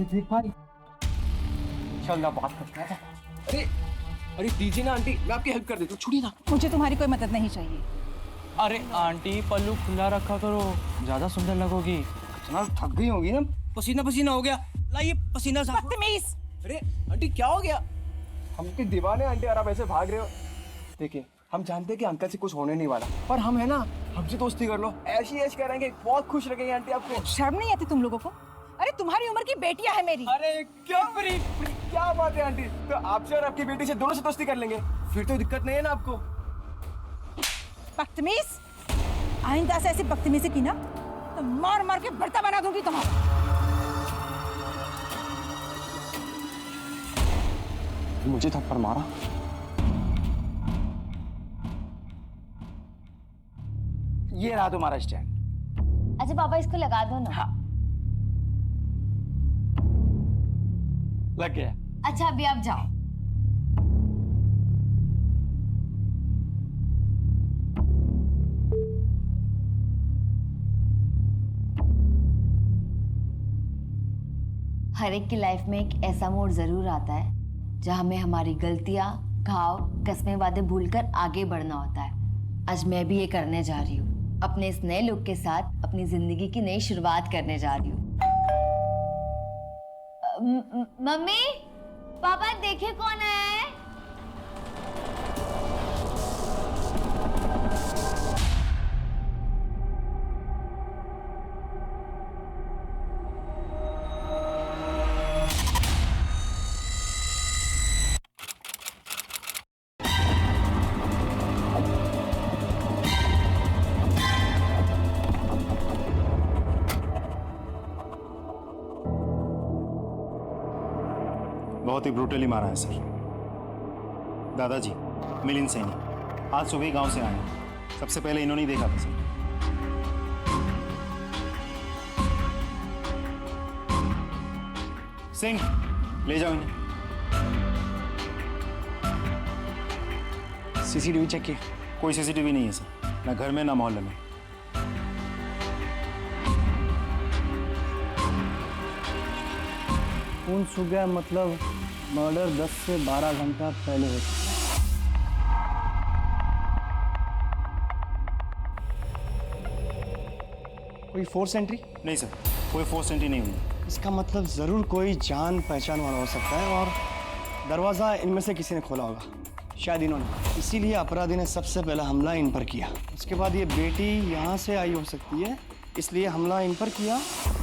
देख भाई, चल ना बात करते हैं। अरे अरे दीजिए ना आंटी, मैं आपकी हेल्प कर देता हूँ, छोड़िए ना। मुझे तुम्हारी कोई मदद नहीं चाहिए। अरे आंटी पल्लू खुला रखा करो, ज्यादा सुंदर लगोगी। इतना थक गई होगी ना। पसीना पसीना हो गया, लाइए पसीना साफ। बदतमीज। अरे आंटी क्या हो गया? हम भी दीवाने आंटी, और आप ऐसे भाग रहे हो। देखिए, हम जानते हैं कि अंकल से कुछ होने नहीं वाला, पर हम है ना, हमसे दोस्ती कर लो, ऐसी ऐश करेंगे, बहुत खुश रखेंगे आंटी आपको। शर्म नहीं आती तुम लोगों को? अरे तुम्हारी उम्र की बेटियां है मेरी। अरे क्या क्या बात है आंटी, तो आपसे और आपकी बेटी से दोनों से दोस्ती कर लेंगे, फिर तो दिक्कत नहीं है ना आपको। बदतमीज, आइंदा से ऐसी बदतमीजी की ना तो मार मार के भरता बना दूंगी तुम्हारा। मुझे थप्पड़ मारा। ये रहा तुम्हारा स्टैंड। अच्छा पापा इसको लगा दो ना। हाँ। लग गया। अच्छा अभी आप जाओ। हर एक की लाइफ में एक ऐसा मोड़ जरूर आता है जहां हमें हमारी गलतियां, घाव, कस्में, वादे भूलकर आगे बढ़ना होता है। आज मैं भी ये करने जा रही हूँ। अपने इस नए लुक के साथ अपनी जिंदगी की नई शुरुआत करने जा रही हूँ। मम्मी पापा देखे कौन है? बहुत ही ब्रूटली मारा है सर। दादाजी मिलिंद सैनी आज सुबह गांव से आए हैं। सबसे पहले इन्होंने ही देखा था सर। सिंह ले जाओ इन्हें। सीसीटीवी चेक किया? कोई सीसीटीवी नहीं है सर, ना घर में ना मोहल्ले में। खून सूख गया मतलब मर्डर 10 से 12 घंटा पहले हो चुका। कोई फोर्स एंट्री? नहीं सर, कोई फोर्स एंट्री नहीं हुई। इसका मतलब जरूर कोई जान पहचान वाला हो सकता है, और दरवाजा इनमें से किसी ने खोला होगा, शायद इन्होंने। इसीलिए अपराधी ने सबसे पहला हमला इन पर किया। उसके बाद ये बेटी यहाँ से आई हो सकती है, इसलिए हमला इन पर किया।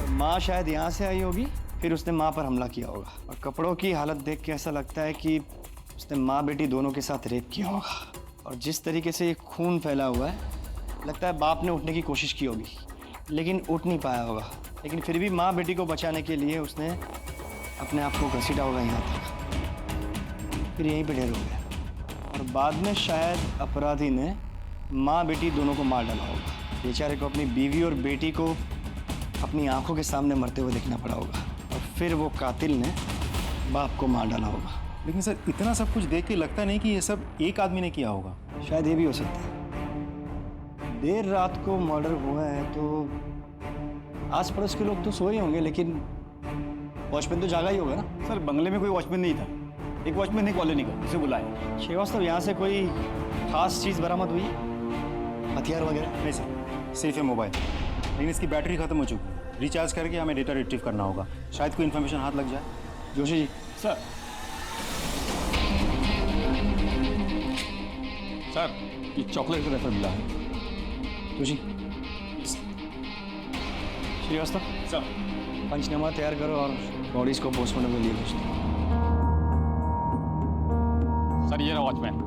माँ शायद यहाँ से आई होगी, फिर उसने माँ पर हमला किया होगा। और कपड़ों की हालत देख के ऐसा लगता है कि उसने माँ बेटी दोनों के साथ रेप किया होगा। और जिस तरीके से ये खून फैला हुआ है, लगता है बाप ने उठने की कोशिश की होगी, लेकिन उठ नहीं पाया होगा। लेकिन फिर भी माँ बेटी को बचाने के लिए उसने अपने आप को घसीटा होगा यहाँ तक, फिर यहीं पे ढेर हो गया। और बाद में शायद अपराधी ने माँ बेटी दोनों को मार डाला होगा। बेचारे को अपनी बीवी और बेटी को अपनी आंखों के सामने मरते हुए देखना पड़ा होगा, और फिर वो कातिल ने बाप को मार डाला होगा। लेकिन सर इतना सब कुछ देख के लगता नहीं कि ये सब एक आदमी ने किया होगा। शायद ये भी हो सकता है। देर रात को मर्डर हुआ है तो आस पड़ोस के लोग तो सोए होंगे, लेकिन वॉचमैन तो जागा ही होगा ना। सर बंगले में कोई वॉचमैन नहीं था, एक वॉचमैन ने कॉलोनी का, उसे बुलाया। श्रीवास्तव, यहाँ से कोई खास चीज़ बरामद हुई? हथियार वगैरह? नहीं सर, सिर्फ है मोबाइल, लेकिन इसकी बैटरी खत्म हो चुकी है। रिचार्ज करके हमें डेटा रिट्रीव करना होगा, शायद कोई इन्फॉर्मेशन हाथ लग जाए। जोशी जी। सर सर ये चॉकलेट का रेफर मिला है। जोशी। श्रीवास्तव सर पंचनामा तैयार करो और बॉडीज को पोस्टमार्टम के लिए भेज दो। सर ये रहा वॉचमैन।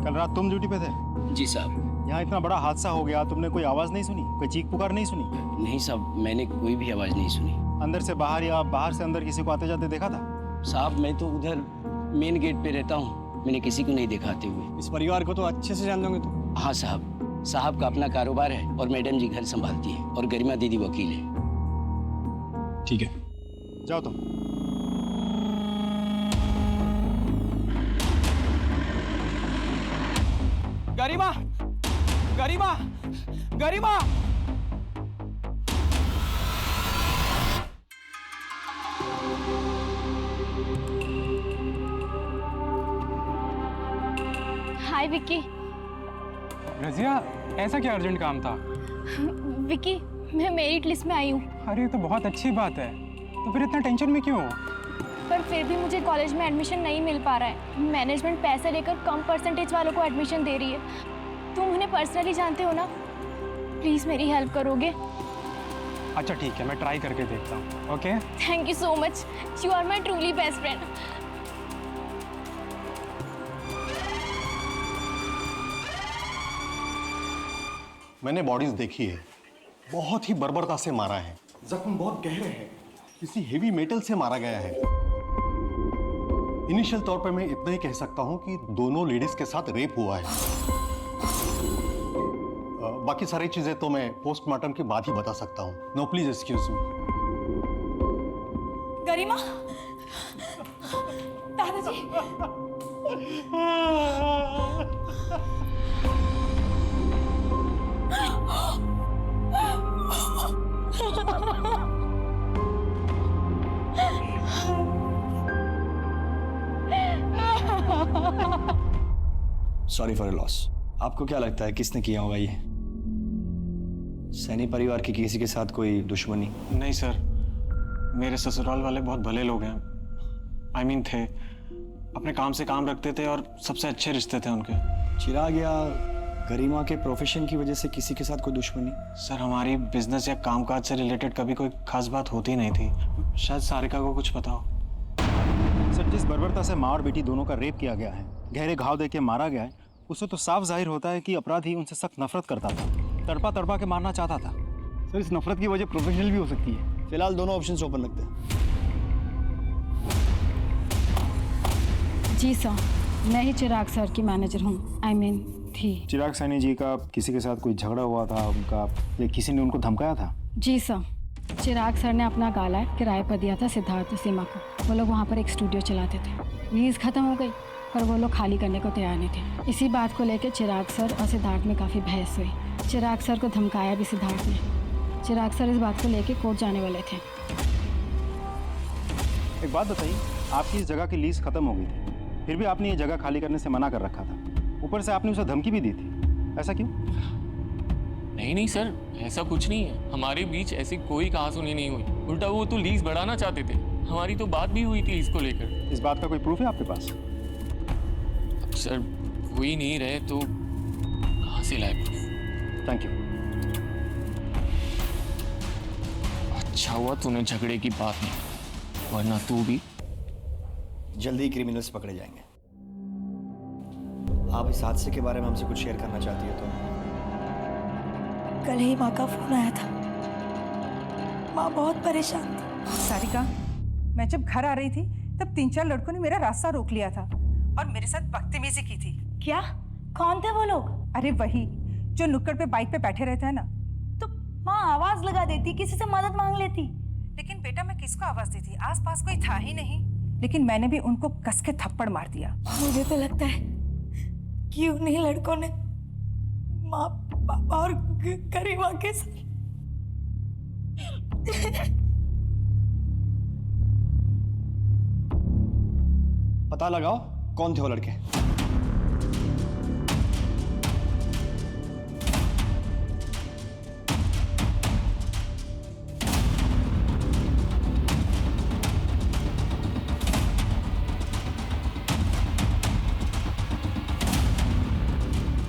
कल रात तुम ड्यूटी पे थे? जी साहब। यहाँ इतना बड़ा हादसा हो गया, तुमने कोई आवाज़ नहीं सुनी, कोई चीख पुकार नहीं सुनी? नहीं साहब, मैंने कोई भी आवाज़ नहीं सुनी। अंदर से बाहर या बाहर से अंदर किसी को आते जाते देखा था? साहब मैं तो उधर मेन गेट पे रहता हूँ, मैंने किसी को नहीं देखा आते हुए। इस परिवार को तो अच्छे से जानते होंगे तुम। हाँ साहब, साहब का अपना कारोबार है और मैडम जी घर संभालती है और गरिमा दीदी वकील है। ठीक है, जाओ तुम। गरिमा, गरिमा, गरिमा। हाय विक्की। रजिया, ऐसा क्या अर्जेंट काम था? विक्की, मैं मेरिट लिस्ट में आई हूँ। अरे ये तो बहुत अच्छी बात है, तो फिर इतना टेंशन में क्यों हो? पर फिर भी मुझे कॉलेज में एडमिशन नहीं मिल पा रहा है। मैनेजमेंट पैसे लेकर कम परसेंटेज वालों को एडमिशन दे रही है। तुम उन्हें पर्सनली जानते हो ना, प्लीज़ मेरी हेल्प करोगे? अच्छा ठीक है, मैं ट्राई करके देखता हूँ। Okay, thank you so much, you are my truly best friend. मैंने बॉडीज देखी है, बहुत ही बर्बरता से मारा है, जख्म बहुत गहरे हैं, किसी हेवी मेटल से मारा गया है। इनिशियल तौर पर मैं इतना ही कह सकता हूं कि दोनों लेडीज के साथ रेप हुआ है। बाकी सारी चीजें तो मैं पोस्टमार्टम के बाद ही बता सकता हूं। No please excuse me. Garima, दादाजी। Sorry for loss. आपको क्या लगता है किसने किया होगा ये? सैनी परिवार के किसी के साथ कोई दुश्मनी? नहीं सर, मेरे ससुराल वाले बहुत भले लोग हैं। आई मीन थे, अपने काम से काम रखते थे और सबसे अच्छे रिश्ते थे उनके। चिराग या गरिमा के प्रोफेशन की वजह से किसी के साथ कोई दुश्मनी? सर हमारी बिजनेस या कामकाज से रिलेटेड कभी कोई खास बात होती नहीं थी। शायद सारिका को कुछ पता हो। सर जिस बर्बरता से माँ और बेटी दोनों का रेप किया गया है, गहरे घाव देके मारा गया है, उससे तो साफ जाहिर होता है कि अपराधी उनसे सख्त नफरत करता था, तड़पा तड़पा के मारना चाहता था। सर इस नफरत की वजह प्रोफेशनल भी हो सकती है। फिलहाल दोनों ऑप्शंस ओपन रखते हैं। जी सर, मैं ही चिराग सर की मैनेजर हूँ। आई मीन थी। चिराग सैनी जी का किसी के साथ कोई झगड़ा हुआ था उनका, या किसी ने उनको धमकाया था? जी सर, चिराग सर ने अपना गाला किराए पर दिया था सिद्धार्थ सीमा को। वो लोग वहाँ पर एक स्टूडियो चलाते थे। लीज खत्म हो गई पर वो लोग खाली करने को तैयार नहीं थे। इसी बात को लेकर चिराग सर और सिद्धार्थ में काफ़ी बहस हुई। चिराग सर को धमकाया भी सिद्धार्थ ने। चिराग सर इस बात को लेकर कोर्ट जाने वाले थे। एक बात बताइए, आपकी इस जगह की लीज खत्म हो गई थी, फिर भी आपने ये जगह खाली करने से मना कर रखा था। ऊपर से आपने उसे धमकी भी दी थी, ऐसा क्यों? नहीं सर, ऐसा कुछ नहीं है। हमारे बीच ऐसी कोई कहासुनी नहीं हुई। उल्टा वो तो लीज बढ़ाना चाहते थे। हमारी तो बात भी हुई थी इसको लेकर। इस बात का कोई प्रूफ है आपके पास? अब सर हो ही नहीं रहे तो कहाँ से लाए प्रूफ? Thank you. अच्छा हुआ तूने झगड़े की बात नहीं, वरना तू भी। जल्दी क्रिमिनल्स पकड़े जाएंगे। आप इस हादसे के बारे में हमसे कुछ शेयर करना चाहती है तो? कल ही माँ का फोन आया था। माँ बहुत परेशान थी। सारिका, मैं जब घर आ रही थी तब 3-4 लड़कों ने मेरा रास्ता रोक लिया था और मेरे साथ बदतमीजी की थी। क्या? कौन थे वो लोग? अरे वही जो नुक्कड़ पे बाइक पे बैठे रहते हैं ना। तो माँ आवाज लगा देती, किसी से मदद मांग लेती। लेकिन बेटा मैं किसको आवाज दी थी? आसपास कोई था ही नहीं। लेकिन मैंने भी उनको कस के थप्पड़ मार दिया। मुझे तो लगता है कि उन्हीं लड़कों ने माँ, पापा और गरिमा के साथ। पता लगाओ कौन थे वो लड़के।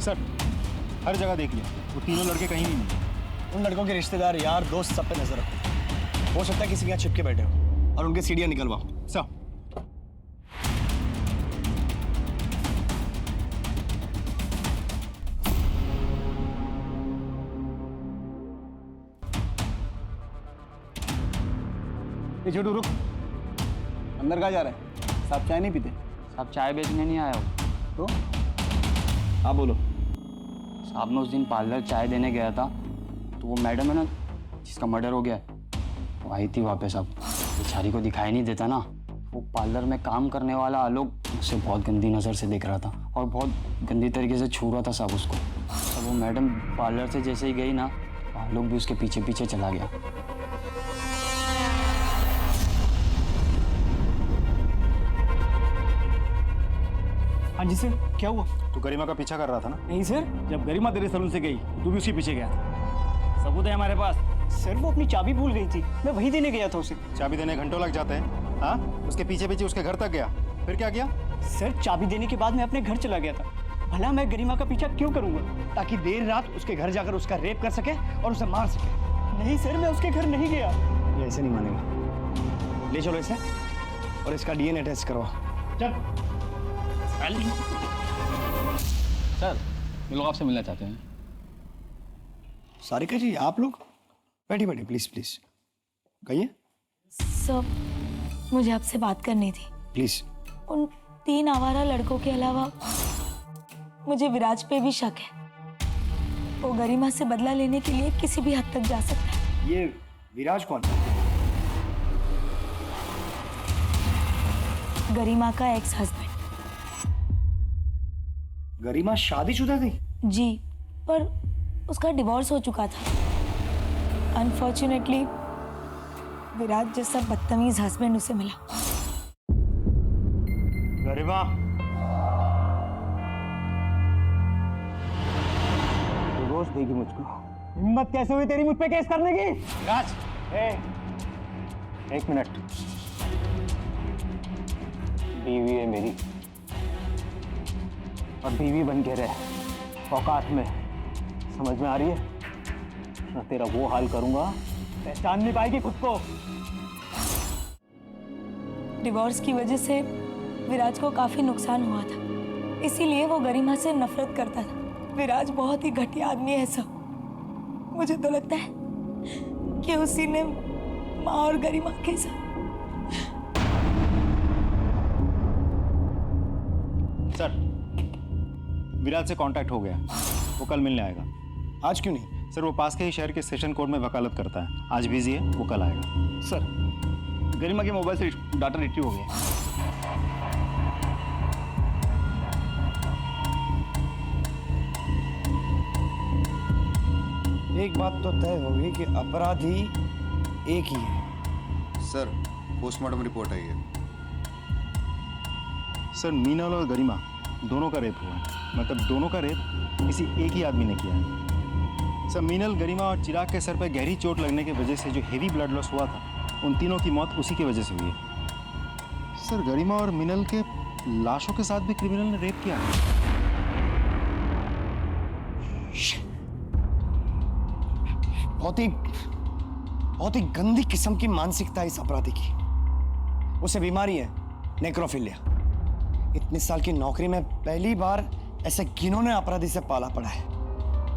सर हर जगह देख लिया, वो तीनों लड़के कहीं नहीं मिले। उन लड़कों के रिश्तेदार, यार, दोस्त सब पे नजर रखो। हो सकता है किसी के यहाँ छिपके बैठे हो और उनके सीढ़ियाँ निकलवाओ। सर ये छोटू रुक, अंदर कहाँ जा रहे हैं? साहब चाय नहीं पीते? साहब चाय बेचने नहीं आया हो तो हाँ बोलो। साहब मैं उस दिन पार्लर चाय देने गया था तो वो मैडम है ना जिसका मर्डर हो गया, वो आई थी वापस। अब बेचारी को दिखाई नहीं देता ना। वो पार्लर में काम करने वाला आलोक उसे बहुत गंदी नज़र से देख रहा था और बहुत गंदी तरीके से छू रहा था साहब उसको। तो वो मैडम पार्लर से जैसे ही गई ना, आलोक भी उसके पीछे पीछे चला गया। हाँ जी सर, क्या हुआ? तू गरिमा का पीछा कर रहा था ना? नहीं सर, जब गरिमा तेरे सलून से गई तू भी उसके पीछे गया था। सबूत है हमारे पास। सर वो अपनी चाबी भूल गई थी, मैं वही देने गया था उसे। चाबी देने घंटों लग जाते हैं। हाँ, उसके पीछे पीछे उसके घर तक गया, फिर क्या किया? सर चाबी देने के बाद मैं अपने घर चला गया था। भला मैं गरिमा का पीछा क्यों करूंगा? ताकि देर रात उसके घर जाकर उसका रेप कर सके और उसे मार सके। नहीं सर, मैं उसके घर नहीं गया। ये ऐसे नहीं मानेगा। ले चलो इसे और इसका डीएनए टेस्ट करवा। चल। सर, ये लोग आपसे मिलना चाहते हैं। सारिका जी, आप लोग बैठिए बैठिए, प्लीज प्लीज कहिए। सर, मुझे आपसे बात करनी थी। प्लीज। उन 3 आवारा लड़कों के अलावा मुझे विराज पे भी शक है। वो गरिमा से बदला लेने के लिए किसी भी हद तक जा सकता है। ये विराज कौन? गरिमा का एक्स हस्बैंड। गरिमा शादीशुदा थी? जी, पर उसका डिवोर्स हो चुका था। अनफॉर्चुनेटली विराज जैसा बदतमीज हस्बैंड उसे मिला। गरिमा, रोज देगी मुझको। हिम्मत कैसे हुई तेरी मुझ पे केस करने की? राज, एक मिनट। बीवी है मेरी और बीवी बन के रहे औकात में। समझ में आ रही है ना? तेरा वो हाल करूंगा पहचान नहीं पाएगी खुद को। डिवोर्स की वजह से विराज को काफी नुकसान हुआ था, इसीलिए वो गरिमा से नफरत करता था। विराज बहुत ही घटिया आदमी है सर। मुझे तो लगता है कि उसी ने माँ और गरिमा के साथ। सर, विराज से कांटेक्ट हो गया, वो कल मिलने आएगा। आज क्यों नहीं? सर, वो पास के ही शहर के सेशन कोर्ट में वकालत करता है। आज बिजी है, वो कल आएगा। सर, गरिमा के मोबाइल से डाटा रिट्रीव हो गया। एक बात तो तय होगी कि अपराधी एक ही है। सर, पोस्टमार्टम रिपोर्ट आई है। सर, मीनल और गरिमा दोनों का रेप हुआ है। मतलब दोनों का रेप किसी एक ही आदमी ने किया है। सर, मीनल, गरिमा और चिराग के सर पर गहरी चोट लगने की वजह से जो हेवी ब्लड लॉस हुआ था, उन तीनों की मौत उसी की वजह से हुई है। सर, गरिमा और मीनल के लाशों के साथ भी क्रिमिनल ने रेप किया है। बहुत ही गंदी किस्म की मानसिकता है इस अपराधी की। उसे बीमारी है, नेक्रोफिलिया। इतने साल की नौकरी में पहली बार ऐसे घिनौने अपराधी से पाला पड़ा है।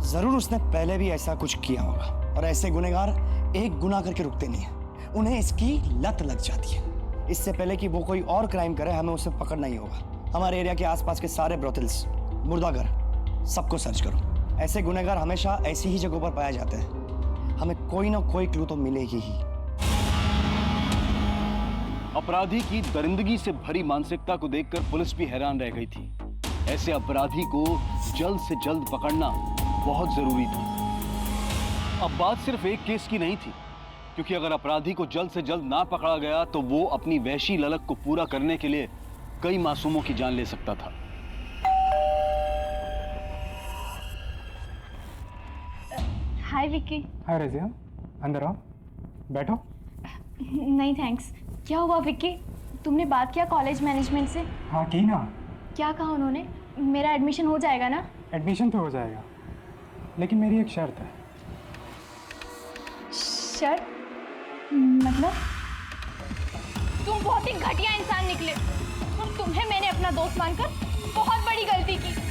जरूर उसने पहले भी ऐसा कुछ किया होगा। और ऐसे गुनहगार एक गुनाह करके रुकते नहीं हैं, उन्हें इसकी लत लग जाती है। इससे पहले कि वो कोई और क्राइम करे, हमें उसे पकड़ना ही होगा। हमारे एरिया के आसपास के सारे ब्रोथल्स, मुर्दाघर, सबको सर्च करो। ऐसे गुनहगार हमेशा ऐसी ही जगहों पर पाए जाते हैं। हमें कोई ना कोई क्लू तो मिलेगी ही। अपराधी की दरिंदगी से भरी मानसिकता को देखकर पुलिस भी हैरान रह गई थी। ऐसे अपराधी को जल्द से जल्द पकड़ना बहुत जरूरी था। अब बात सिर्फ एक केस की नहीं थी, क्योंकि अगर अपराधी को जल्द से जल्द ना पकड़ा गया तो वो अपनी वहशी ललक को पूरा करने के लिए कई मासूमों की जान ले सकता था। हाय विक्की। हाय रजिया, अंदर आओ, बैठो। नहीं थैंक्स। क्या हुआ विक्की? तुमने बात किया कॉलेज मैनेजमेंट से? हाँ की ना। क्या कहा उन्होंने? मेरा एडमिशन हो जाएगा ना? एडमिशन तो हो जाएगा, लेकिन मेरी एक शर्त है। शर्त? मतलब? तुम बहुत ही घटिया इंसान निकले और तुम्हें मैंने अपना दोस्त मानकर बहुत बड़ी गलती की।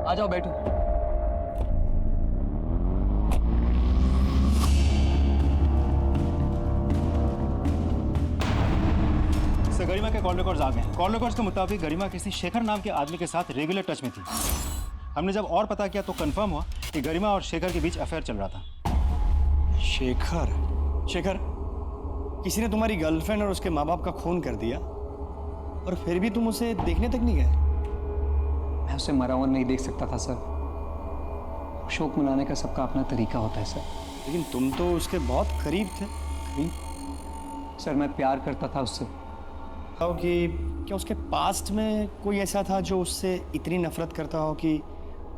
आ जाओ, बैठो। सर, गरिमा के कॉल रिकॉर्ड्स आ गए। कॉल रिकॉर्ड्स के मुताबिक गरिमा किसी शेखर नाम के आदमी के साथ रेगुलर टच में थी। हमने जब और पता किया तो कंफर्म हुआ कि गरिमा और शेखर के बीच अफेयर चल रहा था। शेखर? शेखर? किसी ने तुम्हारी गर्लफ्रेंड और उसके माँ बाप का खून कर दिया और फिर भी तुम उसे देखने तक नहीं गए? मैं उसे मरा हुआ नहीं देख सकता था सर। शोक मनाने का सबका अपना तरीका होता है सर। लेकिन तुम तो उसके बहुत करीब थे। सर मैं प्यार करता था उससे। बताओ कि क्या उसके पास्ट में कोई ऐसा था जो उससे इतनी नफरत करता हो कि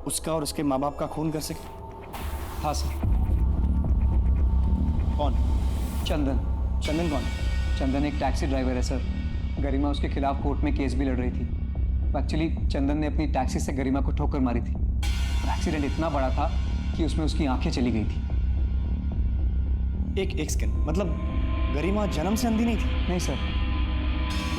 उसका और उसके माँ बाप का खून कर सके? हाँ सर। कौन? चंदन। चंदन कौन? चंदन एक टैक्सी ड्राइवर है सर। गरिमा उसके खिलाफ कोर्ट में केस भी लड़ रही थी। एक्चुअली चंदन ने अपनी टैक्सी से गरिमा को ठोकर मारी थी। एक्सीडेंट इतना बड़ा था कि उसमें उसकी आंखें चली गई थी। एक सेकंड, मतलब गरिमा जन्म से अंधी नहीं थी? नहीं सर,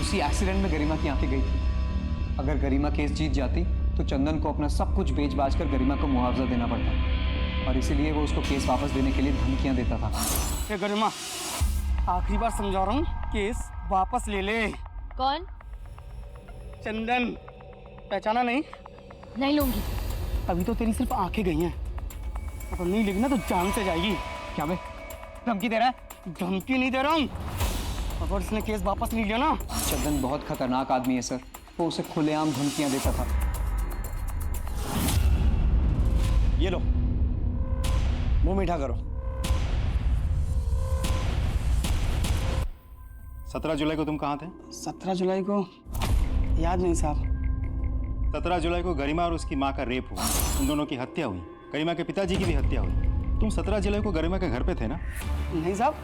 उसी एक्सीडेंट में गरिमा की आंखें गई थी। अगर गरिमा केस जीत जाती तो चंदन को अपना सब कुछ बेच बाच कर गरिमा को मुआवजा देना पड़ता, और इसीलिए वो उसको केस वापस देने के लिए धमकियां देता था। ये गरिमा, आखिरी बार समझा रहा हूँ, केस वापस ले ले। कौन? चंदन, पहचाना नहीं? नहीं लूंगी। अभी तो तेरी सिर्फ आंखें गई हैं, अगर नहीं लिखना तो जान से जाएगी। क्या बे, धमकी दे रहा है? धमकी नहीं दे रहा हूँ, अगर इसने केस वापस नहीं लिया ना। चंदन बहुत खतरनाक आदमी है सर, वो उसे खुलेआम धमकियां देता था। ये लो, मुंह मीठा करो। 17 जुलाई को तुम कहाँ थे? 17 जुलाई को याद नहीं साहब। 17 जुलाई को गरिमा और उसकी माँ का रेप हुआ, उन दोनों की हत्या हुई, गरिमा के पिताजी की भी हत्या हुई। तुम 17 जुलाई को गरिमा के घर पे थे ना? नहीं साहब,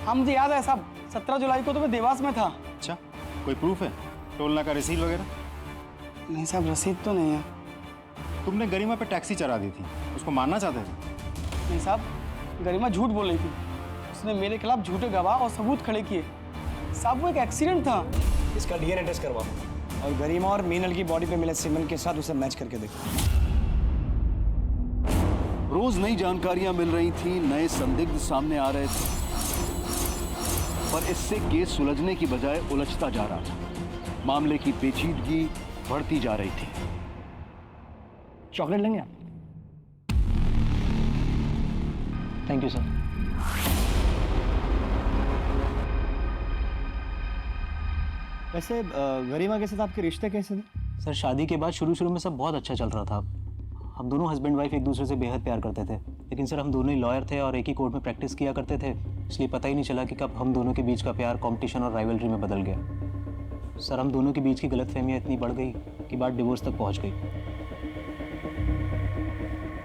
हाँ मुझे याद है साहब, 17 जुलाई को तो मैं देवास में था। अच्छा, कोई प्रूफ है? टोलना का रसीद वगैरह? नहीं साहब, रसीद तो नहीं है। तुमने गरिमा पे टैक्सी चढ़ा दी थी, उसको मारना चाहते थे? नहीं साहब, गरिमा झूठ बोल रही थी, उसने मेरे खिलाफ झूठे गवाह और सबूत खड़े किए। साहब वो एक एक्सीडेंट था। इसका डीएनए टेस्ट करवाओ और गरिमा और मीनल की बॉडी पे मिले सीमेंट के साथ उसे मैच करके देखो। रोज नई जानकारियां मिल रही थी, नए संदिग्ध सामने आ रहे थे, पर इससे केस सुलझने की बजाय उलझता जा रहा था। मामले की पेचीदगी बढ़ती जा रही थी। चॉकलेट लेंगे आप? Thank you sir. वैसे गरिमा के साथ आपके रिश्ते कैसे थे? सर शादी के बाद शुरू में सब बहुत अच्छा चल रहा था। हम दोनों हस्बैंड वाइफ एक दूसरे से बेहद प्यार करते थे, लेकिन सर हम दोनों ही लॉयर थे और एक ही कोर्ट में प्रैक्टिस किया करते थे, इसलिए पता ही नहीं चला कि कब हम दोनों के बीच का प्यार कंपटीशन और राइवलरी में बदल गया। सर हम दोनों के बीच की गलतफहमियां इतनी बढ़ गई कि बात डिवोर्स तक पहुंच गई।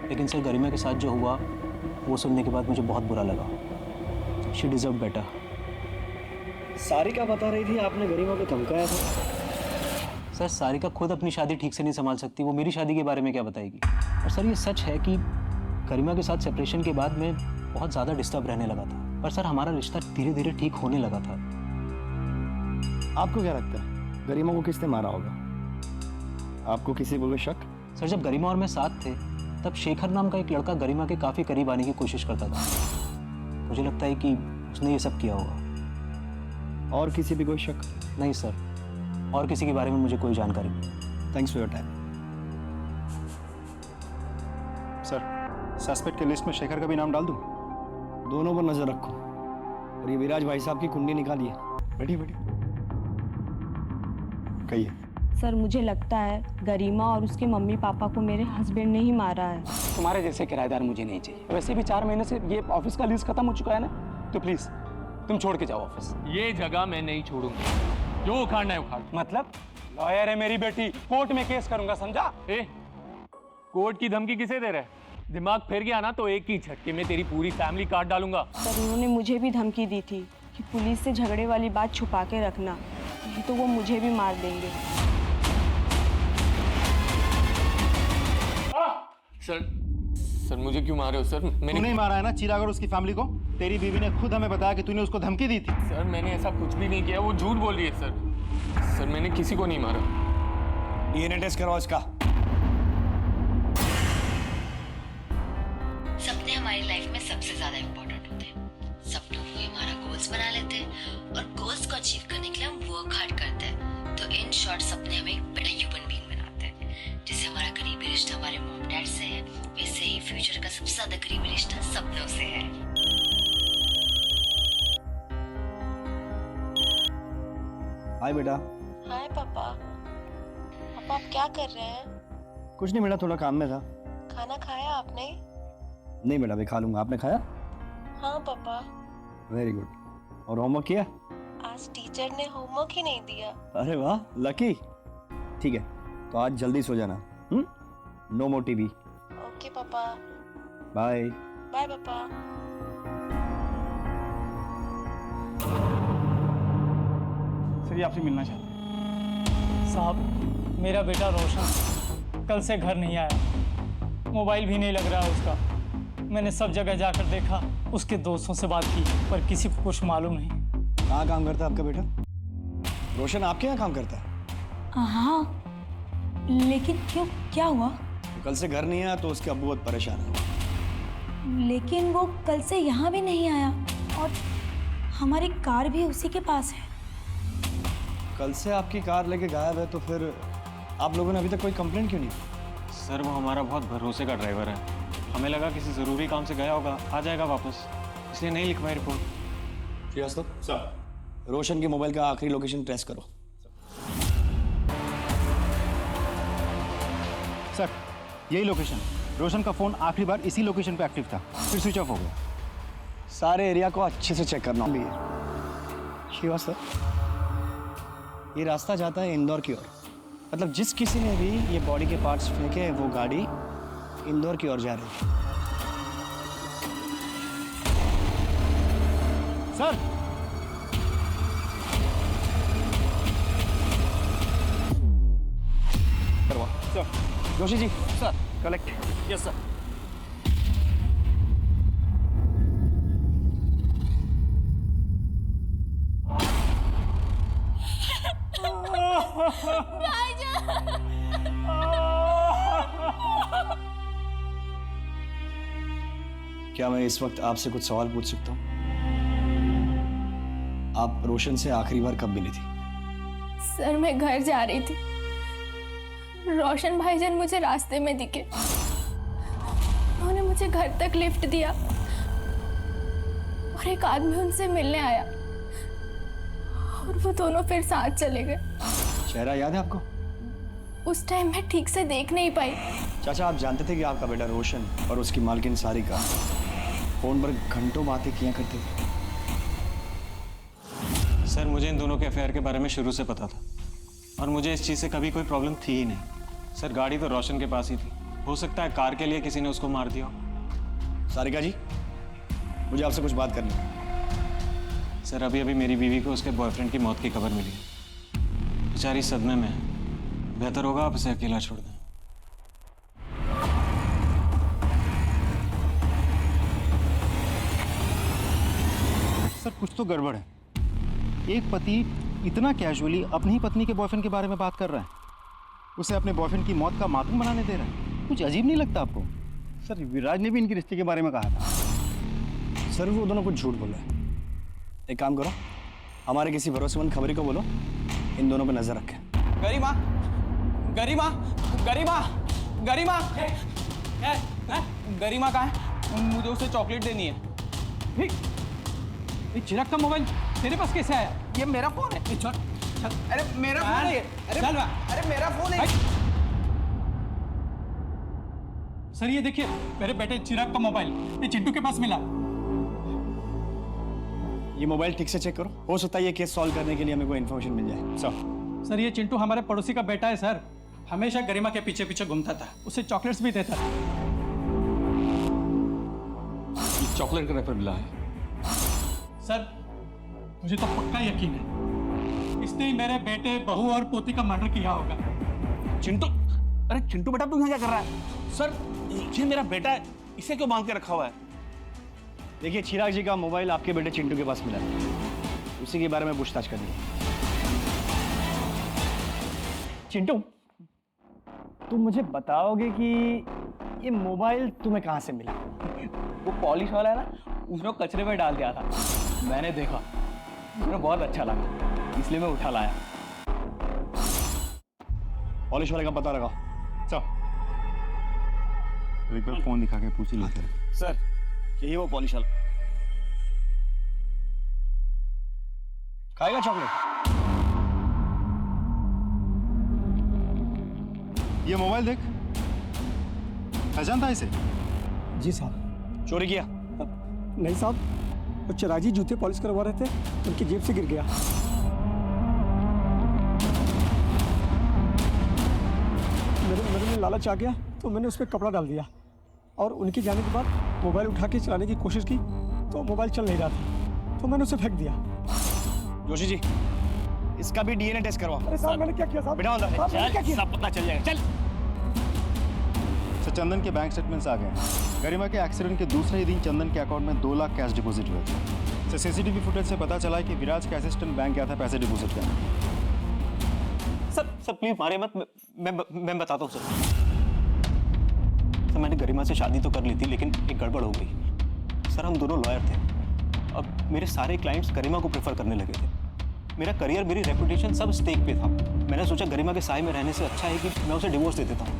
लेकिन सर गरिमा के साथ जो हुआ वो सुनने के बाद मुझे बहुत बुरा लगा। She deserve better. सारिका बता रही थी आपने गरिमा को धमकाया था। सर सारिका खुद अपनी शादी ठीक से नहीं संभाल सकती, वो मेरी शादी के बारे में क्या बताएगी। और सर ये सच है कि गरिमा के साथ सेपरेशन के बाद मैं बहुत ज़्यादा डिस्टर्ब रहने लगा था, पर सर हमारा रिश्ता धीरे धीरे ठीक होने लगा था। आपको क्या लगता है गरिमा को किसने मारा होगा? आपको किसी को शक? सर जब गरिमा और मैं साथ थे तब शेखर नाम का एक लड़का गरिमा के काफ़ी करीब आने की कोशिश करता था। मुझे लगता है कि उसने ये सब किया होगा। और किसी भी कोई शक? नहीं सर, और किसी के बारे में मुझे कोई जानकारी नहीं। Thanks for your time. Sir suspect के लिस्ट में शेखर का भी नाम डाल दूं? दोनों पर नजर रखो। और ये विराज भाई साहब की कुंडली निकालिए। बैठिए बैठिए। कहिए। सर मुझे लगता है गरिमा और उसके मम्मी पापा को मेरे हस्बैंड ने ही मारा है। तुम्हारे जैसे किराएदार मुझे नहीं चाहिए। वैसे भी 4 महीने से ये ऑफिस का लीज खत्म हो चुका है ना, तो प्लीज तुम छोड़ के जाओ ऑफिस। ये जगह मैं नहीं छोड़ूंगा, जो उखाड़ना है उखाड़। मतलब लॉयर है मेरी बेटी, कोर्ट में केस करूंगा, समझा? कोर्ट की धमकी किसे दे रहे? दिमाग फिर गया ना तो एक ही झटके में तेरी पूरी फैमिली काट डालूंगा। सर उन्होंने मुझे भी धमकी दी थी कि पुलिस से झगड़े वाली बात छुपा के रखना, नहीं तो वो मुझे भी मार देंगे। सर मुझे क्यों मारे हो सर? मैंने नहीं मारा है ना चिराग और उसकी फैमिली को। तेरी बीवी ने खुद हमें बताया कि तूने उसको धमकी दी थी। सर मैंने ऐसा कुछ भी नहीं किया, वो झूठ बोल रही है सर। सर मैंने किसी को नहीं मारा। डीएनए टेस्ट करवाओ इसका। सपने हमारी लाइफ में सबसे ज्यादा इम्पोर्टेंट होते हैं। सपनों को हमारा गोल्स बना लेते हैं और गोल्स को अचीव करने के लिए हम वर्क हार्ड करते हैं। तो इन शॉर्ट सपने हमें एक बड़ा ह्यूमन बीइंग बनाते हैं। जैसे हमारा करीबी रिश्ता हमारे मॉम डैड से है, वैसे ही फ्यूचर का सबसे ज्यादा करीबी रिश्ता सपनों से है। हाय बेटा। हाय पापा। पापा आप क्या कर रहे हैं? कुछ नहीं बेटा, थोड़ा काम में था। खाना खाया आपने? नहीं बेटा, अभी खा लूंगा। आपने खाया? हाँ पापा। Very good. और होमवर्क किया? आज टीचर ने होमवर्क ही नहीं दिया। अरे वाह, लकी। ठीक है, तो आज जल्दी सो जाना। No more TV. ओके पापा। बाय। बाय पापा। सर ये आपसे मिलना चाहते हैं। साहब मेरा बेटा रोशन कल से घर नहीं आया, मोबाइल भी नहीं लग रहा है उसका। मैंने सब जगह जाकर देखा, उसके दोस्तों से बात की, पर किसी को कुछ मालूम नहीं। कहाँ काम करता है आपका बेटा? रोशन आपके यहाँ काम करता है? हाँ, लेकिन क्यों, क्या हुआ? तो कल से घर नहीं आया तो उसके अब्बू बहुत परेशान है। लेकिन वो कल से यहाँ भी नहीं आया और हमारी कार भी उसी के पास है। कल से आपकी कार लेके गायब है, तो फिर आप लोगों ने अभी तक कोई कंप्लेंट क्यों नहीं? सर वो हमारा बहुत भरोसे का ड्राइवर है, हमें लगा किसी ज़रूरी काम से गया होगा, आ जाएगा वापस, इसलिए नहीं लिखवाई रिपोर्ट। श्रीवास्तव सर, रोशन के मोबाइल का आखिरी लोकेशन ट्रेस करो। सर यही लोकेशन, रोशन का फ़ोन आखिरी बार इसी लोकेशन पे एक्टिव था, फिर स्विच ऑफ हो गया। सारे एरिया को अच्छे से चेक करना भी है। श्रीवास्तव, ये रास्ता जाता है इंदौर की ओर। मतलब जिस किसी ने भी ये बॉडी के पार्ट्स फेंके, वो गाड़ी इंदौर की ओर जा रही है। सर करवा sir. Joshi ji sir, collect. Yes sir. क्या मैं इस वक्त आपसे कुछ सवाल पूछ सकता हूँ? आप रोशन से आखिरी बार कब मिली थी? सर मैं घर जा रही थी, रोशन भाईजान मुझे रास्ते में दिखे, उन्होंने मुझे घर तक लिफ्ट दिया और एक आदमी उनसे मिलने आया और वो दोनों फिर साथ चले गए। चेहरा याद है आपको? उस टाइम मैं ठीक से देख नहीं पाई। चाचा, आप जानते थे कि आपका बेटा रोशन और उसकी मालकिन सारिका फोन पर घंटों बातें किया करते थे? सर मुझे इन दोनों के अफेयर के बारे में शुरू से पता था और मुझे इस चीज़ से कभी कोई प्रॉब्लम थी ही नहीं। सर गाड़ी तो रोशन के पास ही थी, हो सकता है कार के लिए किसी ने उसको मार दिया हो। सारिका जी, मुझे आपसे कुछ बात करनी है। सर अभी अभी मेरी बीवी को उसके बॉयफ्रेंड की मौत की खबर मिली है, बेचारी सदमे में है, बेहतर होगा आप इसे अकेला छोड़ दें। सर कुछ तो गड़बड़ है। एक पति इतना कैजुअली अपनी ही पत्नी के बॉयफ्रेंड के बारे में बात कर रहा है, उसे अपने बॉयफ्रेंड की मौत का मातम बनाने दे रहा है। कुछ अजीब नहीं लगता आपको? सर विराज ने भी इनके रिश्ते के बारे में कहा था। सर वो दोनों कुछ झूठ बोल रहे हैं। एक काम करो, हमारे किसी भरोसेमंद खबरी को बोलो, इन दोनों पर नजर रखें। गरिमा, गरिमा, गरिमा, गरिमा, गरिमा कहाँ है? मुझे उसे चॉकलेट देनी है। ये चिराग का मोबाइल तेरे पास कैसे आया? ये मेरा फोन है। चल, चल। अरे मेरा फोन है। अरे मेरा फोन है। सर ये देखिए, मेरे बेटे चिराग का मोबाइल ये चिंटू के पास मिला। ये मोबाइल ठीक से चेक करो, हो सकता है ये केस सॉल्व करने के लिए हमें कोई इन्फॉर्मेशन मिल जाए। सर ये चिंटू हमारे पड़ोसी का बेटा है सर, हमेशा गरिमा के पीछे पीछे घूमता था, उसे चॉकलेट्स भी देता था। चॉकलेट का रैपर मिला है। सर मुझे तो पक्का यकीन है इसने ही मेरे बेटे, बहू और पोती का मर्डर किया होगा। चिंटू, अरे चिंटू बेटा तू यहाँ क्या कर रहा है? सर ये मेरा बेटा है, इसे क्यों बांध के रखा हुआ है? देखिए, चिराग जी का मोबाइल आपके बेटे चिंटू के पास मिला है, उसी के बारे में पूछताछ करनी है। चिंटू, तुम मुझे बताओगे कि ये मोबाइल तुम्हें कहाँ से मिला? वो पॉलिश वाला है ना, उसने कचरे में डाल दिया था, मैंने देखा, मुझे बहुत अच्छा लगा, इसलिए मैं उठा लाया। पॉलिश वाले का पता लगाओ। चल, एक बार फोन दिखा के पूछ ही लेते हैं। सर यही वो पॉलिश वाला। खाएगा चॉकलेट? ये मोबाइल देख, पहचानता है इसे? जी साहब। चोरी किया? नहीं साहब, वो चिराजी जूते पॉलिश करवा रहे थे, उनकी जेब से गिर गया। मेरे में लालच आ गया तो मैंने उस पर कपड़ा डाल दिया और उनके जाने के बाद मोबाइल उठा के चलाने की कोशिश की तो मोबाइल चल नहीं रहा था, तो मैंने उसे फेंक दिया। जोशी जी, इसका भी डीएनए टेस्ट करवाओ। अरे साहब मैंने क्या किया साहब? बिठाओ अंदर। साहब, मैंने क्या किया? सब पता चल जाएगा, चल। सर, चंदन के बैंक स्टेटमेंट्स आ गए हैं। गरिमा के एक्सीडेंट के दूसरे ही दिन चंदन के अकाउंट में 2 लाख कैश डिपॉजिट हुए थे। सर, सीसीटीवी फुटेज से पता चला है कि विराज का असिस्टेंट बैंक गया था पैसे डिपॉजिट करने। सर प्लीज मारे मत, मैं बताता हूँ सर। मैंने गरिमा से शादी तो कर ली थी, लेकिन एक गड़बड़ हो गई। सर, हम दोनों लॉयर थे। अब मेरे सारे क्लाइंट्स गरिमा को प्रेफर करने लगे थे। मेरा करियर, मेरी रेपुटेशन सब स्टेक पे था। मैंने सोचा गरिमा के साए में रहने से अच्छा है कि मैं उसे डिवोर्स दे देता हूँ,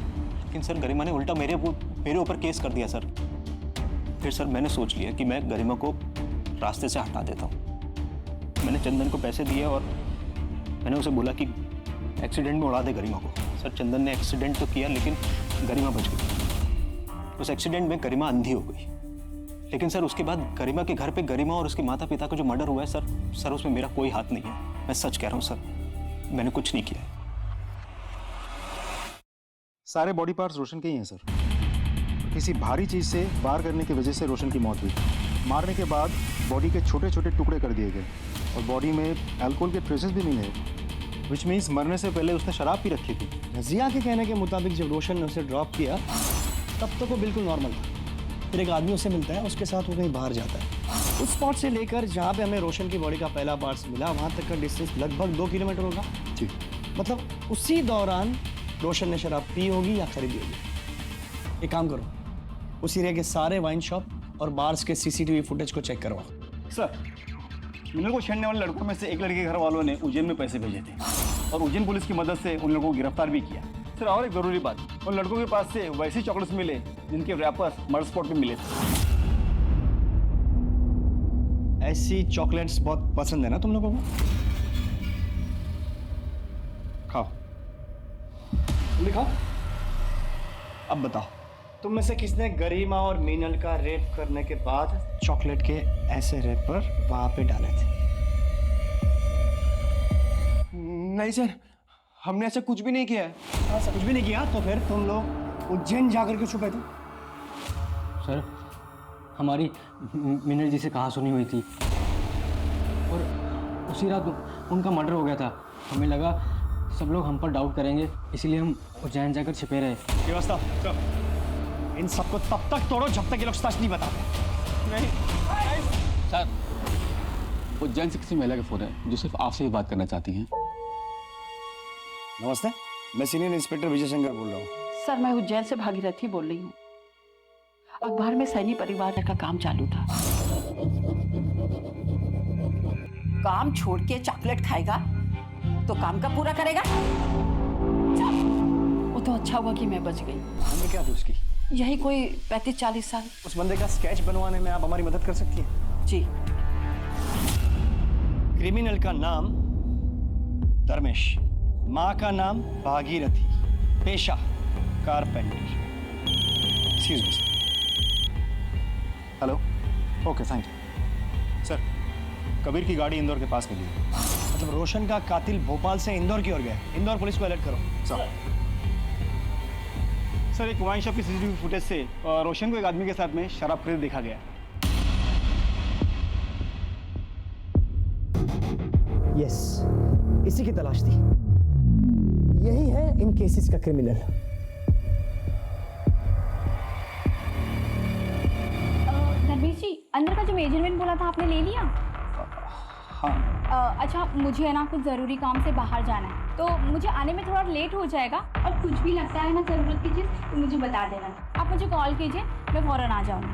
लेकिन सर गरिमा ने उल्टा मेरे ऊपर केस कर दिया सर। फिर सर मैंने सोच लिया कि मैं गरिमा को रास्ते से हटा देता हूँ। मैंने चंदन को पैसे दिए और मैंने उसे बोला कि एक्सीडेंट में उड़ा दे गरिमा को। सर, चंदन ने एक्सीडेंट तो किया, लेकिन गरिमा बच गई। उस एक्सीडेंट में गरिमा अंधी हो गई, लेकिन सर उसके बाद गरिमा के घर पे गरिमा और उसके माता पिता का जो मर्डर हुआ है सर उसमें मेरा कोई हाथ नहीं है। मैं सच कह रहा हूँ सर, मैंने कुछ नहीं किया है। सारे बॉडी पार्ट्स रोशन के ही हैं सर। किसी भारी चीज से वार करने की वजह से रोशन की मौत हुई। मारने के बाद बॉडी के छोटे छोटे टुकड़े कर दिए गए और बॉडी में अल्कोहल के ट्रेसेस भी मिले, विच मीन्स मरने से पहले उसने शराब पी रखी थी। रजिया के कहने के मुताबिक जब रोशन ने उसे ड्रॉप किया तब तक वो बिल्कुल नॉर्मल था। फिर एक आदमी उससे मिलता है, उसके साथ वो कहीं बाहर जाता है। उस स्पॉट से लेकर जहाँ पे हमें रोशन की बॉडी का पहला पार्ट्स मिला, वहाँ तक का डिस्टेंस लगभग 2 किलोमीटर होगा। जी, मतलब उसी दौरान रोशन ने शराब पी होगी या खरीदी होगी। एक काम करो, उस एरिया के सारे वाइन शॉप और बार्स के सीसीटीवी फुटेज को चेक करवाओ। सर, मिनल को छेड़ने वाले लड़कों में से एक लड़के के घर वालों ने उज्जैन में पैसे भेजे थे और उज्जैन पुलिस की मदद से उन लोगों को गिरफ्तार भी किया। सर, और एक जरूरी बात, उन लड़कों के पास से वैसे चॉकलेट्स मिले जिनके रैपर्स मर्डर स्पॉट पे मिले थे। ऐसी चॉकलेट्स बहुत पसंद है ना तुम लोगों को? खाओ, जल्दी खाओ। अब बताओ, तुम में से किसने गरिमा और मीनल का रेप करने के बाद चॉकलेट के ऐसे रैपर वहां पे डाले थे? नहीं सर, हमने ऐसा कुछ भी नहीं किया है। ऐसा कुछ भी नहीं किया तो फिर तुम लोग उज्जैन जाकर के छुपे थे? सर, हमारी मीनल जी से कहा सुनी हुई थी और उसी रात उनका मर्डर हो गया था। हमें लगा सब लोग हम पर डाउट करेंगे, इसीलिए हम उज्जैन जाकर छिपे रहे। व्यवस्था, इन सबको तब तक तोड़ो जब तक ये लोग सच नहीं बताते। नहीं सर, उज्जैन से किसी महिला का फोन है जो सिर्फ आपसे ही बात करना चाहती हैं। नमस्ते, मैं सीनियर इंस्पेक्टर विजय शंकर बोल रहा हूँ। सर, मैं उज्जैन से भागीरथी बोल रही हूँ। अखबार में सैनी परिवार का काम चालू था। काम छोड़ के चॉकलेट खाएगा तो काम का पूरा करेगा। वो तो अच्छा हुआ कि मैं बच गई। उम्र क्या थी उसकी? यही कोई 35-40 साल। उस बंदे का स्केच बनवाने में आप हमारी मदद कर सकती हैं? जी। क्रिमिनल का नाम धर्मेश, माँ का नाम भागीरथी, पेशा carpenter. Excuse me. Hello, okay, thank you. Sir, Kabir की गाड़ी इंदौर के पास मिली है। मतलब रोशन का कातिल भोपाल से इंदौर की ओर गया। इंदौर पुलिस को अलर्ट करो। सर, एक वाइन शॉप की सीसीटीवी फुटेज से रोशन को एक आदमी के साथ में शराब खरीद देखा गया। यस, इसी की तलाश थी। यही है इन केसेस का क्रिमिनल। धर्मेश जी, अंदर का जो मेजरमेंट बोला था आपने ले लिया? हाँ। अच्छा, मुझे ना कुछ ज़रूरी काम से बाहर जाना है, तो मुझे आने में थोड़ा लेट हो जाएगा। और कुछ भी लगता है ना ज़रूरत की चीज़ तो मुझे बता देना। आप मुझे कॉल कीजिए, मैं फ़ौरन आ जाऊँगी।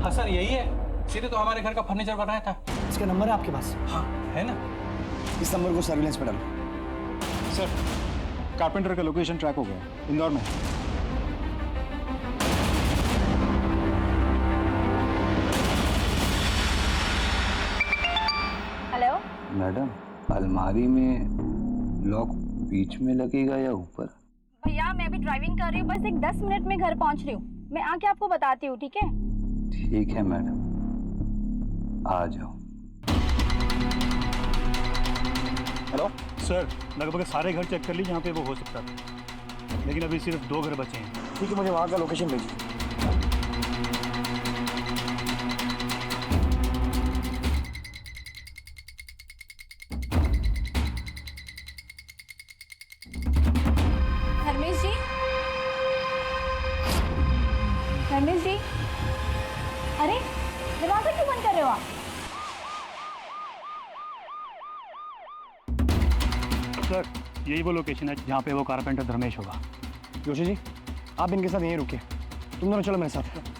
हाँ सर, यही है। सीधे तो हमारे घर का फर्नीचर बनाया था। इसका नंबर है आपके पास? हाँ, है ना। इस नंबर को सर्विलेंस पे डालो। सर, कारपेंटर का लोकेशन ट्रैक हो गया, इंदौर में। मैडम, अलमारी में लॉक बीच में लगेगा या ऊपर? भैया मैं भी ड्राइविंग कर रही हूँ, बस एक 10 मिनट में घर पहुँच रही हूँ। मैं आके आपको बताती हूँ, ठीक है? ठीक है मैडम, आ जाओ। हेलो सर, लगभग सारे घर चेक कर ली जहाँ पे वो हो सकता था, लेकिन अभी सिर्फ 2 घर बचे हैं। ठीक है, मुझे वहाँ का लोकेशन भेजिए। धर्मेश जी, धर्मेश जी, अरे दरवाजा क्यों बंद कर रहे हो आप? सर, यही वो लोकेशन है जहाँ पे वो कारपेंटर धर्मेश होगा। जोशी जी, आप इनके साथ यहीं रुकिए, तुम दोनों चलो मेरे साथ।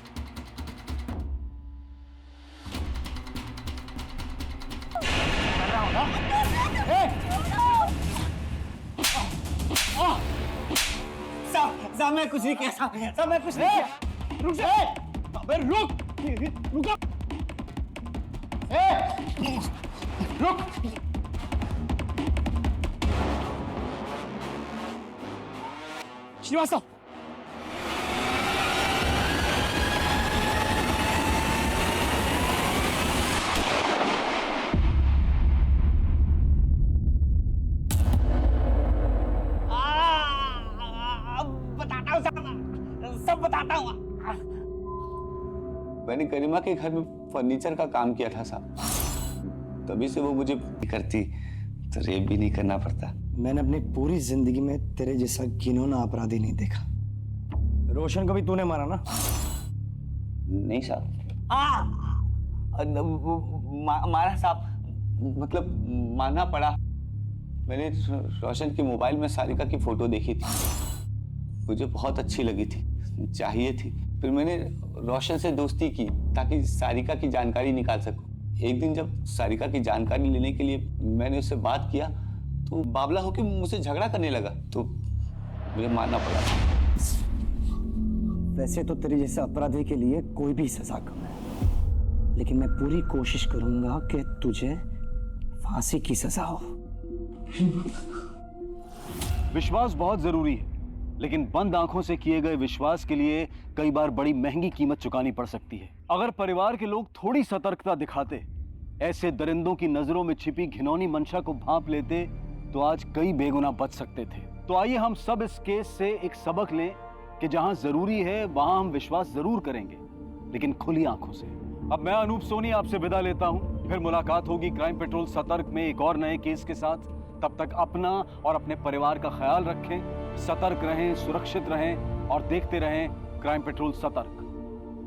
साहब मैं कुछ नहीं किया, साहब मैं कुछ नहीं किया। रुक जा, अबे रुक, रुक, रुक। श्रीवास्तव, बताता हूँ, सब बताता हूँ। मैंने गरिमा के घर में फर्नीचर का काम किया था साहब, तभी से वो मुझे करती तो रेप भी नहीं करना पड़ता। मैंने अपनी पूरी जिंदगी में तेरे जैसा घिनौना अपराधी नहीं देखा। रोशन को भी तूने मारा ना? नहीं साहब, मारा साहब, मतलब मानना पड़ा। मैंने रोशन के मोबाइल में सारिका की फोटो देखी थी, मुझे बहुत अच्छी लगी थी, चाहिए थी। फिर मैंने रोशन से दोस्ती की ताकि सारिका की जानकारी निकाल सकूं। एक दिन जब सारिका की जानकारी लेने के लिए मैंने उससे बात किया तो बावला होकर मुझसे झगड़ा करने लगा, तो मुझे मारना पड़ा। वैसे तो तेरे जैसे अपराधी के लिए कोई भी सजा कम है, लेकिन मैं पूरी कोशिश करूंगा कि तुझे फांसी की सजा हो। विश्वास बहुत जरूरी है, लेकिन बंद आंखों से किए गए विश्वास के लिए कई बार बड़ी महंगी कीमत चुकानी पड़ सकती है। अगर परिवार के लोग थोड़ी सतर्कता दिखाते, ऐसे दरिंदों की नजरों में छिपी घिनौनी मंशा को भांप लेते, तो आज कई बेगुनाह बच सकते थे। तो आइए हम सब इस केस से एक सबक लें कि जहां जरूरी है वहां हम विश्वास जरूर करेंगे, लेकिन खुली आंखों से। अब मैं अनूप सोनी आपसे विदा लेता हूं, फिर मुलाकात होगी क्राइम पेट्रोल सतर्क में एक और नए केस के साथ। तब तक अपना और अपने परिवार का ख्याल रखें, सतर्क रहें, सुरक्षित रहें और देखते रहें क्राइम पेट्रोल सतर्क।